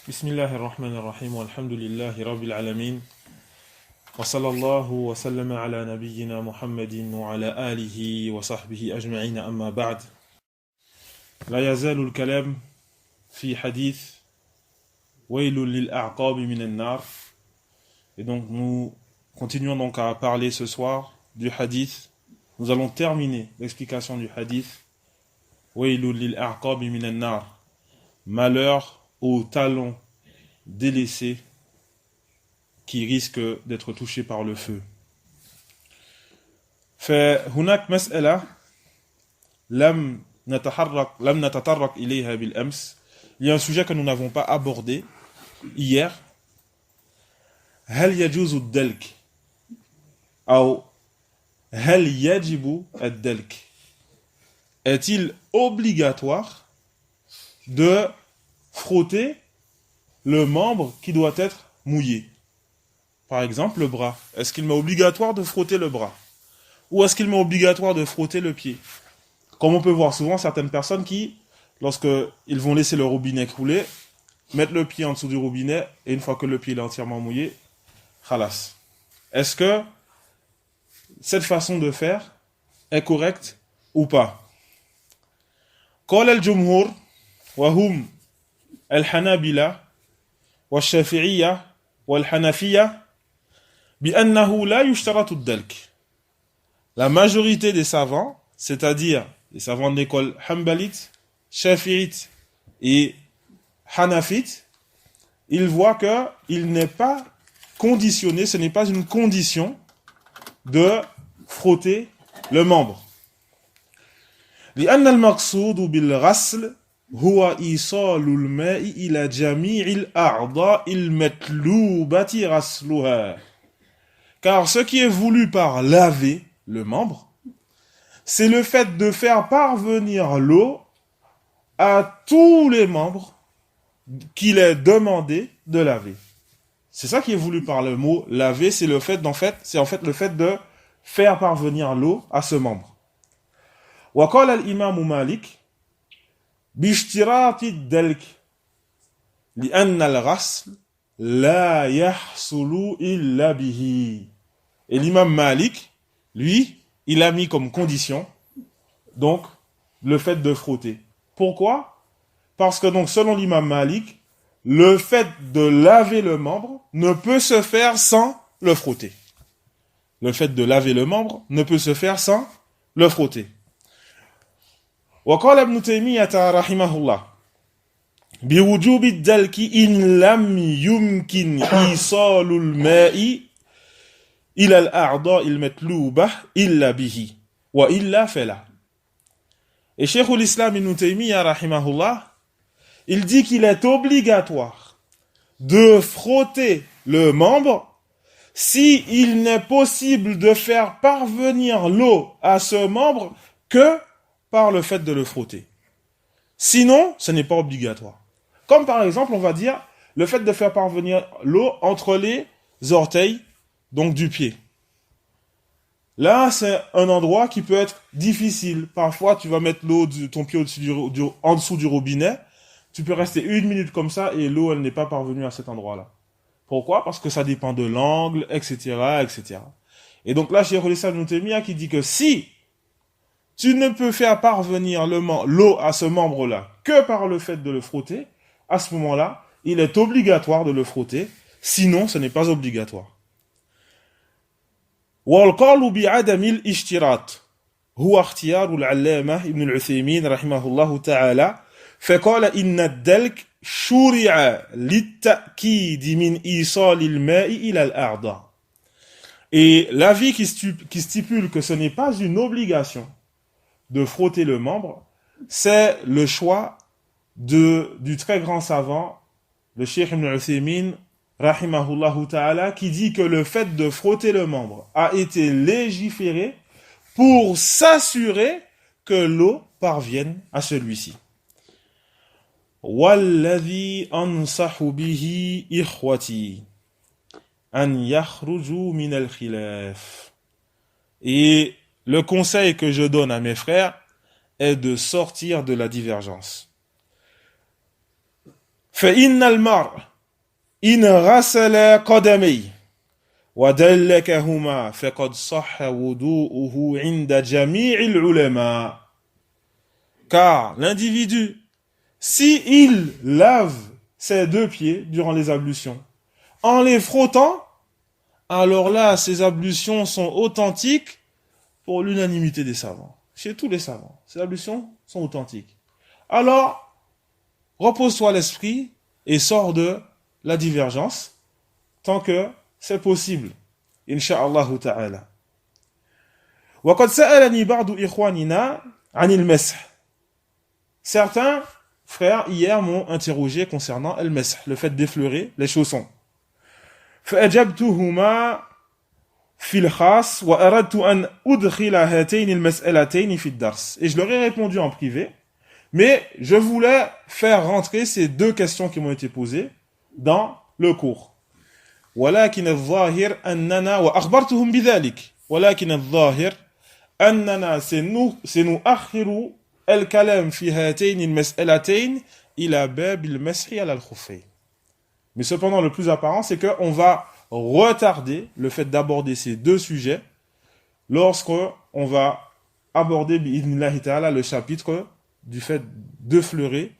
بسم الله الرحمن الرحيم والحمد لله رب العالمين وصلى الله وسلم على نبينا محمد وعلى آله وصحبه أجمعين أما بعد لا يزال الكلام في حديث ويل للأعقاب من النار. Et donc nous continuons donc à parler ce soir du hadith. Nous allons terminer l'explication du hadith ويل للأعقاب من النار. Malheur aux talons délaissés qui risquent d'être touchés par le feu. فهناك مسألة لم نتطرق إليها بالأمس. Il y a un sujet que nous n'avons pas abordé hier. هل يجوز الدلك أو هل يجب الدلك? Est-il obligatoire de frotter le membre qui doit être mouillé? Par exemple, le bras. Est-ce qu'il m'est obligatoire de frotter le bras? Ou est-ce qu'il m'est obligatoire de frotter le pied? Comme on peut voir souvent certaines personnes qui, lorsqu'ils vont laisser le robinet couler, mettent le pied en dessous du robinet, et une fois que le pied est entièrement mouillé, khalas. Est-ce que cette façon de faire est correcte ou pas? قال الجمهور وهم الحنابلة والشافعية والحنفية بأنه لا يشترط الدلك. La majorité des savants, c'est-à-dire les savants de l'école Hanbalite, Shafi'ite et Hanafite, ils voient que il n'est pas conditionné, ce n'est pas une condition de frotter le membre. لأن المقصود بالغسل هو إيصال الماء إلى جميع الأعضاء المطلوبة غسلها. Car ce qui est voulu par laver le membre, c'est le fait de faire parvenir l'eau à tous les membres qu'il est demandé de laver. C'est ça qui est voulu par le mot laver, c'est le fait le fait de faire parvenir l'eau à ce membre. وقال الإمام مالك باشتراط الدلك لأن الغسل لا يحصل إلا به. Et l'imam Malik, lui, il a mis comme condition donc le fait de frotter. Pourquoi? Parce que donc selon l'imam Malik, le fait de laver le membre ne peut se faire sans le frotter. Le fait de laver le membre ne peut se faire sans le frotter. وقال ابن تيمية رحمه الله بوجوب الدلك إن لم يمكن إيصال الماء إلى الأعضاء المطلوبة إلا به وإلا فلا. Et Cheikh l'Islam Ibn Taymiyyah rahimahullah, il dit qu'il est obligatoire de frotter le membre si il n'est possible de faire parvenir l'eau à ce membre que par le fait de le frotter. Sinon, ce n'est pas obligatoire. Comme par exemple, on va dire, le fait de faire parvenir l'eau entre les orteils, donc du pied. Là, c'est un endroit qui peut être difficile. Parfois, tu vas mettre l'eau de ton pied en dessous du robinet, tu peux rester 1 minute comme ça et l'eau, elle n'est pas parvenue à cet endroit-là. Pourquoi? Parce que ça dépend de l'angle, etc., etc. Et donc là, Cheikh l'Islam Ibn Taymiyyah qui dit que si tu ne peux faire parvenir l'eau à ce membre-là que par le fait de le frotter, à ce moment-là, il est obligatoire de le frotter, sinon ce n'est pas obligatoire. والقول بعدم الاشتراط هو اختيار العلامة ابن العثيمين رحمه الله تعالى فقال إن الدلك شرع للتأكيد من إيصال الماء إلى الأعضاء. Et l'avis qui stipule que ce n'est pas une obligation de frotter le membre, c'est le choix du très grand savant, le Cheikh Ibn Uthaymin, rahimahullahu ta'ala, qui dit que le fait de frotter le membre a été légiféré pour s'assurer que l'eau parvienne à celui-ci. وَالَّذِي أَنْصَحُ بِهِ إِخْوَتِي أَنْ يَخْرُجُوا مِنَ الْخِلَافِ. Et le conseil que je donne à mes frères est de sortir de la divergence. فإن المرء إن غسل قدميه وَدَلَّكَهُمَا فَقَدْ صَحَّ وُضُوءُهُ عِنْدَ جَمِيعِ الْعُلَمَاءِ. Car l'individu, si il lave ses deux pieds durant les ablutions, en les frottant, alors là, ces ablutions sont authentiques pour l'unanimité des savants. Chez tous les savants, ces ablutions sont authentiques. Alors, repose-toi l'esprit et sors de la divergence, tant que c'est possible, Inch'Allah ta'ala. وَقَدْ سَأَلَنِي بَعْضُ إِخْوَانِنَا عَنِ الْمَسْحِ. Certains frères hier m'ont interrogé concernant al-mash, le fait d'effleurer les chaussons. فَأَجَبْتُهُمَا فِي الْخَاص وَأَرَدْتُ أَنْ أُدْخِلَ هَاتَيْنِ الْمَسْأَلَتَيْنِ فِي الدَّرْسِ. Et je leur ai répondu en privé, mais je voulais faire rentrer ces deux questions qui m'ont été posées dans le cours. ولكن الظاهر أننا وأخبرتهم بذلك ولكن الظاهر أننا سنؤخر الكلام في هاتين المسألتين إلى باب المسح على الخفين. Mais cependant, le plus apparent, c'est qu'on va retarder le fait d'aborder ces deux sujets lorsqu'on va aborder bi'idhnillahi ta'ala le chapitre du fait d'effleurer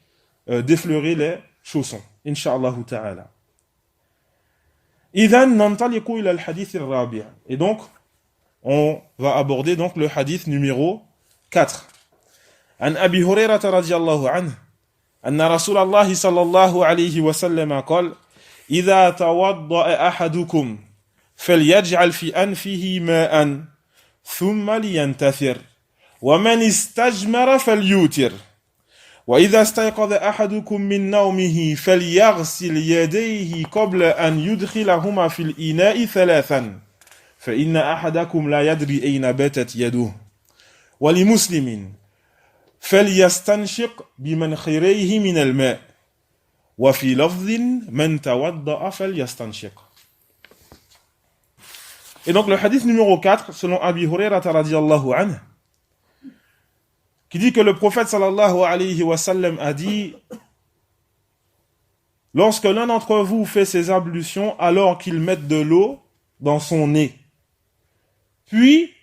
les chaussons. Inch'Allah ta'ala. إذن ننطلق إلى الحديث الرابع. Et donc, on va aborder donc le hadith numéro 4. عن أبي هريرة رضي الله عنه أن رسول الله صلى الله عليه وسلم قال إذا توضأ أحدكم فليجعل في أنفه ماء ثم لينتثر ومن استجمر فليوتر وإذا استيقظ أحدكم من نومه فليغسل يديه قبل أن يدخلهما في الإناء ثلاثا فإن أحدكم لا يدري أين باتت يده ولمسلم فليستنشق بمنخريه من الماء وفي لفظ من توضأ فليستنشق. Et donc le hadith numéro 4 selon Abi Hurairah radiyallahu anhu qui dit que le prophète sallallahu alayhi wa sallam a dit lorsque l'un d'entre vous fait ses ablutions alors qu'il mette de l'eau dans son nez puis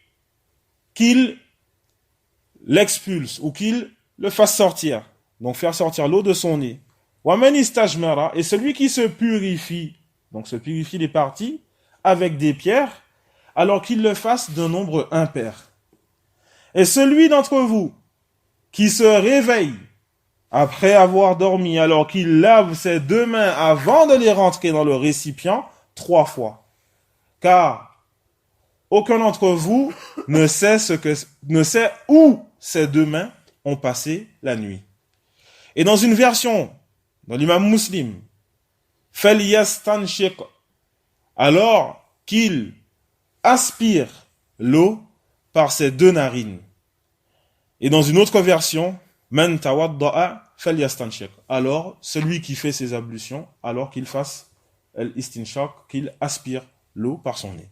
qu'il l'expulse ou qu'il le fasse sortir, donc faire sortir l'eau de son nez. Wa man istajmara, et celui qui se purifie, donc se purifie les parties avec des pierres alors qu'il le fasse d'un nombre impair. Et celui d'entre vous qui se réveille après avoir dormi alors qu'il lave ses deux mains avant de les rentrer dans le récipient 3 fois. Car aucun d'entre vous ne sait où ces deux mains ont passé la nuit. Et dans une version, dans l'imam Muslim, فَلْيَسْتَنْشِقْ, alors qu'il aspire l'eau par ses deux narines. Et dans une autre version, man tawadda'a falyastanshik, alors celui qui fait ses ablutions, alors qu'il fasse al-istinshaq, qu'il aspire l'eau par son nez.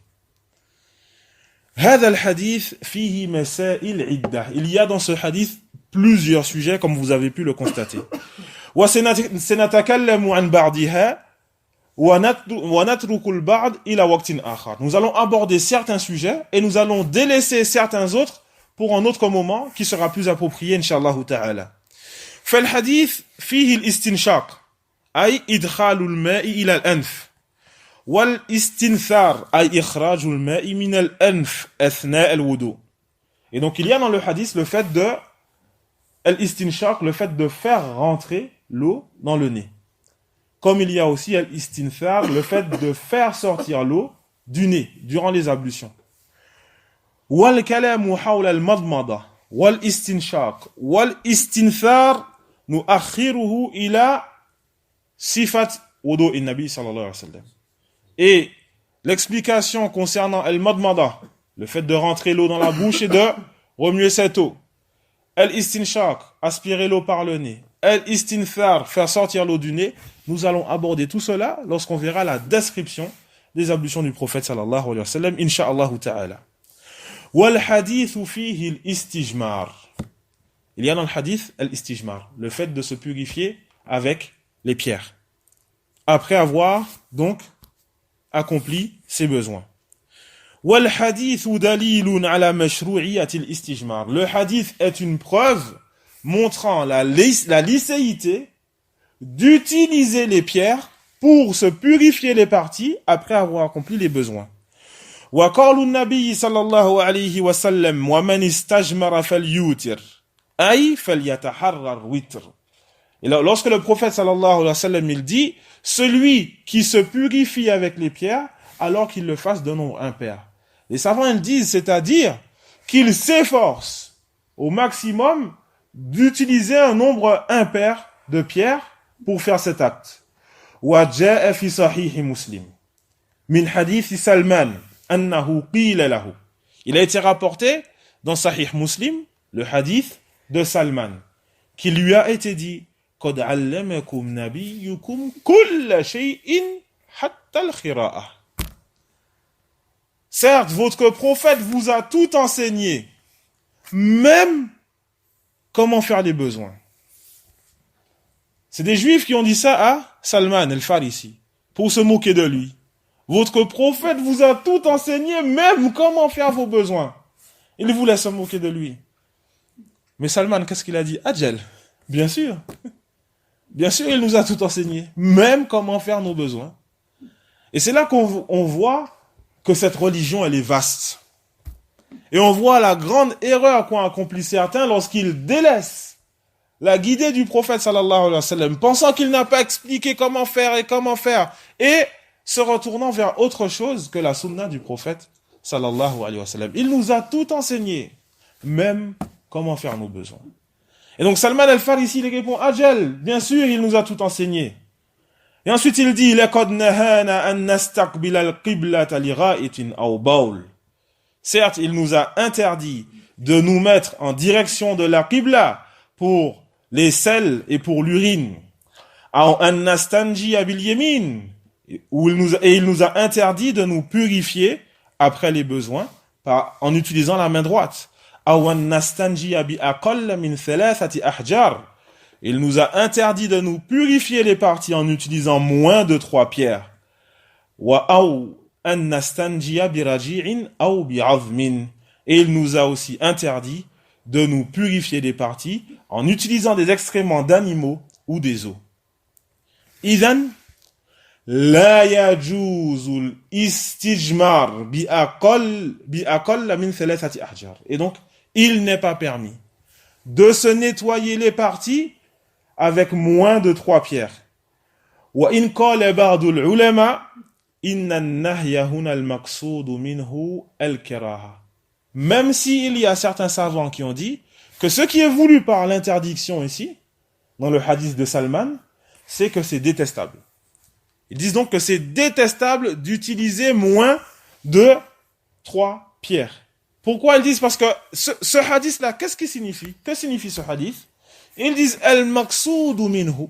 هذا الحديث فيه مسائل عدة. Il y a dans ce hadith plusieurs sujets comme vous avez pu le constater. وسنتكلم عن بعضها ونترك البعض إلى وقت آخر. Nous allons aborder certains sujets et nous allons délaisser certains autres pour un autre moment qui sera plus approprié Inch'Allah ta'ala. فالحديث فيه الاستنشاق أي إدخال الماء إلى الأنف والاستنثار أي إخراج الماء من الأنف أثناء الوضوء. Et donc il y a dans le hadith le fait de al-istinshaq, le fait de faire rentrer l'eau dans le nez. Comme il y a aussi al-istinthar, le fait de faire sortir l'eau du nez durant les ablutions. والكلام حول المضمضة والاستنشاق والاستنثار نؤخره إلى صفة وضوء النبي صلى الله عليه وسلم. Et l'explication concernant al-madmada, le fait de rentrer l'eau dans la bouche et de remuer cette eau, al-istinshaq, aspirer l'eau par le nez, al-istinthar, faire sortir l'eau du nez, nous allons aborder tout cela lorsqu'on verra la description des ablutions du prophète sallallahu alayhi wa sallam, incha'Allah ta'ala. وَالْحَدِيثُ فِيهِ الْإِسْتِجْمَارِ. Il y a dans le hadith al-istijmar, le fait de se purifier avec les pierres. après avoir donc accompli ses besoins. وَالْحَدِيثُ دَلِيلٌ عَلَى مَشْرُوعِيَّةِ الْإِسْتِجْمَارِ. Le hadith est une preuve montrant la licéité d'utiliser les pierres pour se purifier les parties après avoir accompli les besoins. وقال النبي صلى الله عليه وسلم ومن استجمر فليوتر أي فليتحرى الوتر. Et là, lorsque le prophète sallallahu alayhi wa sallam il dit celui qui se purifie avec les pierres alors qu'il le fasse d'un nombre impair. Les savants ils disent c'est-à-dire qu'il s'efforce au maximum d'utiliser un nombre impair de pierres pour faire cet acte. وجاء في صحيح مسلم من حديث سلمان أنه قيل له. Il a été rapporté dans Sahih Muslim le hadith de Salman qui lui a été dit قد علمكم نبيكم كل شيء حتى القراءة. Certes, votre prophète vous a tout enseigné, même comment faire les besoins. C'est des juifs qui ont dit ça à Salman el-Farisi, pour se moquer de lui. Votre prophète vous a tout enseigné, même comment faire vos besoins. Il voulait se moquer de lui. Mais Salman, qu'est-ce qu'il a dit? Ajal, bien sûr. Bien sûr, il nous a tout enseigné, même comment faire nos besoins. Et c'est là qu'on voit que cette religion, elle est vaste. Et on voit la grande erreur qu'ont accompli certains lorsqu'ils délaissent la guidée du prophète sallallahu alayhi wa sallam, pensant qu'il n'a pas expliqué comment faire, et se retournant vers autre chose que la sunna du prophète sallallahu alayhi wa sallam. Il nous a tout enseigné, même comment faire nos besoins. Et donc Salman al-Farisi, il répond, Ajal, bien sûr, il nous a tout enseigné. Et ensuite il dit, certes, il nous a interdit de nous mettre en direction de la qibla pour les selles et pour l'urine. Et il nous a interdit de nous purifier après les besoins en utilisant la main droite. Il nous a interdit de nous purifier les parties en utilisant moins de 3 pierres. Et il nous a aussi interdit de nous purifier les parties en utilisant des excréments d'animaux ou des os. إذن لا يجوز الاستجمار بأقل من 3 أحجار. Et donc, il n'est pas permis de se nettoyer les parties avec moins de 3 pierres. وإن قال بعض العلماء إن النهي هنا المقصود منه الكراهة. Même s'il y a certains savants qui ont dit que ce qui est voulu par l'interdiction ici, dans le hadith de Salman, c'est que c'est détestable. Ils disent donc que c'est détestable d'utiliser moins de 3 pierres. Pourquoi ils disent? Parce que ce hadith-là, qu'est-ce qu'il signifie? Que signifie ce hadith? Ils disent al-maqsoud minhu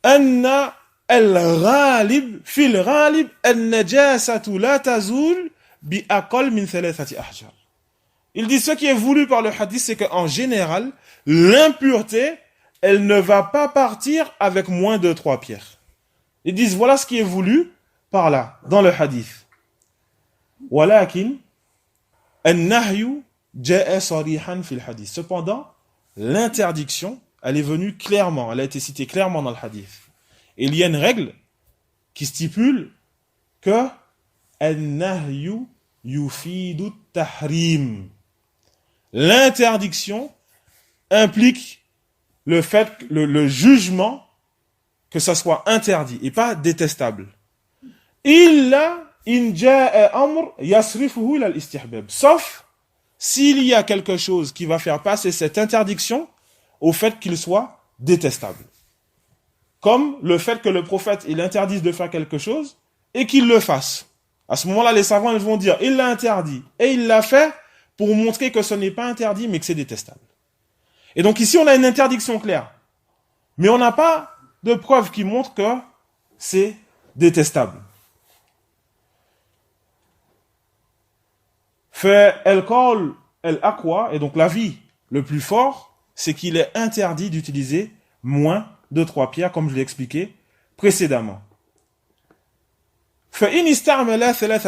anna al-ghalib fil ghalib an-najasatu la tazul bi aqall min 3 ahjar. Ils disent ce qui est voulu par le hadith, c'est qu'en général, l'impureté, elle ne va pas partir avec moins de 3 pierres. Ils disent voilà ce qui est voulu par là, dans le hadith. Walakin an-nahyu ja'a sarihan fil hadith. Cependant, l'interdiction, elle est venue clairement, elle a été citée clairement dans le hadith. Et il y a une règle qui stipule que an-nahyu yufidu tahrim. L'interdiction implique le fait, le jugement, que ça soit interdit et pas détestable. Illa in ja'a amr yasrifuhu ila al-istihbab. Sauf s'il y a quelque chose qui va faire passer cette interdiction au fait qu'il soit détestable. Comme le fait que le prophète il interdise de faire quelque chose et qu'il le fasse. À ce moment-là, les savants ils vont dire il l'a interdit et il l'a fait pour montrer que ce n'est pas interdit mais que c'est détestable. Et donc ici on a une interdiction claire. Mais on n'a pas de preuve qui montre que c'est détestable. Fait el-qawl el-aqwa, et donc l'avis le plus fort, c'est qu'il est interdit d'utiliser moins de 3 pierres, comme je l'ai expliqué, précédemment. فإن استعمل ثلاثة